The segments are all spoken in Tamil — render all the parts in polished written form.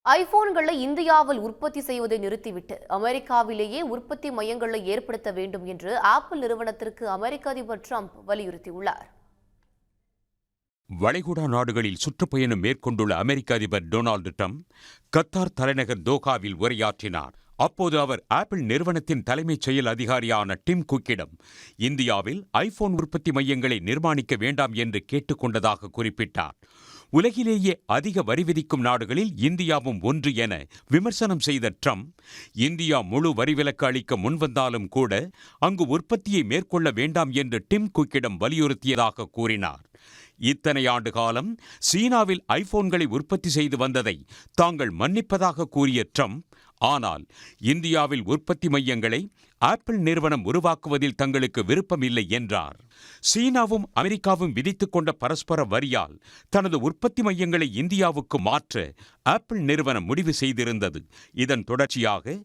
ஐபோன்களை இந்தியாவில் உற்பத்தி செய்வதை நிறுத்திவிட்டு அமெரிக்காவிலேயே உற்பத்தி மையங்களை ஏற்படுத்த வேண்டும் என்று ஆப்பிள் நிறுவனத்திற்கு அமெரிக்க அதிபர் டிரம்ப் வலியுறுத்தியுள்ளார். வளைகுடா நாடுகளில் சுற்றுப்பயணம் மேற்கொண்டுள்ள அமெரிக்க அதிபர் டொனால்டு டிரம்ப் கத்தார் தலைநகர் தோஹாவில் உரையாற்றினார். அப்போது அவர் ஆப்பிள் நிறுவனத்தின் தலைமைச் செயல் அதிகாரியான டிம் குக்கிடம் இந்தியாவில் ஐபோன் உற்பத்தி மையங்களை நிர்மாணிக்க வேண்டாம் என்று கேட்டுக்கொண்டதாக குறிப்பிட்டார். உலகிலேயே அதிக வரி விதிக்கும் நாடுகளில் இந்தியாவும் ஒன்று என விமர்சனம் செய்த டிரம்ப், இந்தியா முழு வரிவிலக்கு அளிக்க முன்வந்தாலும் கூட அங்கு உற்பத்தியை மேற்கொள்ள வேண்டாம் என்று டிம் குக்கிடம் வலியுறுத்தியதாக கூறினார். இத்தனை ஆண்டு காலம் சீனாவில் ஐபோன்களை உற்பத்தி செய்து வந்ததை தாங்கள் மன்னிப்பதாக கூறிய டிரம்ப், ஆனால் இந்தியாவில் உற்பத்தி மையங்களை ஆப்பிள் நிறுவனம் உருவாக்குவதில் தங்களுக்கு விருப்பமில்லை என்றார். சீனாவும் அமெரிக்காவும் விதித்துக் கொண்ட பரஸ்பர வரியால் தனது உற்பத்தி மையங்களை இந்தியாவுக்கு மாற்ற ஆப்பிள் நிறுவனம் முடிவு செய்திருந்தது. இதன் தொடர்ச்சியாக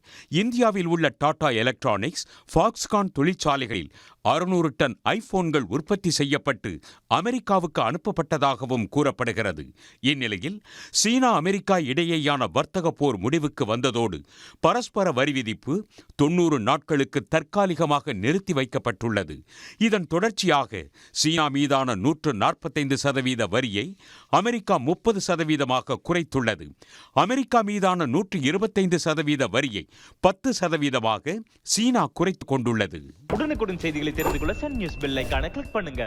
இந்தியாவில் உள்ள டாடா எலக்ட்ரானிக்ஸ், ஃபாக்ஸ்கான் தொழிற்சாலைகளில் 600 டன் ஐபோன்கள் உற்பத்தி செய்யப்பட்டு அமெரிக்காவுக்கு அனுப்பப்பட்டதாகவும் கூறப்படுகிறது. இந்நிலையில் சீனா அமெரிக்கா இடையேயான வர்த்தக போர் முடிவுக்கு வந்ததோடு பரஸ்பர வரி விதிப்பு 90 நாட்களுக்கு தற்காலிகமாக நிறுத்தி வைக்கப்பட்டுள்ளது. இதன் தொடர்ச்சியாக சீனா மீதான 145% வரியை அமெரிக்கா 30% குறைத்துள்ளது. அமெரிக்கா மீதான 125% வரியை 10% சீனா குறைத்துக் கொண்டுள்ளது. உடனுக்குடன் செய்திகளை தெரிந்து கொள்ள சன் நியூஸ் பெல் ஐகானை கிளிக் பண்ணுங்க.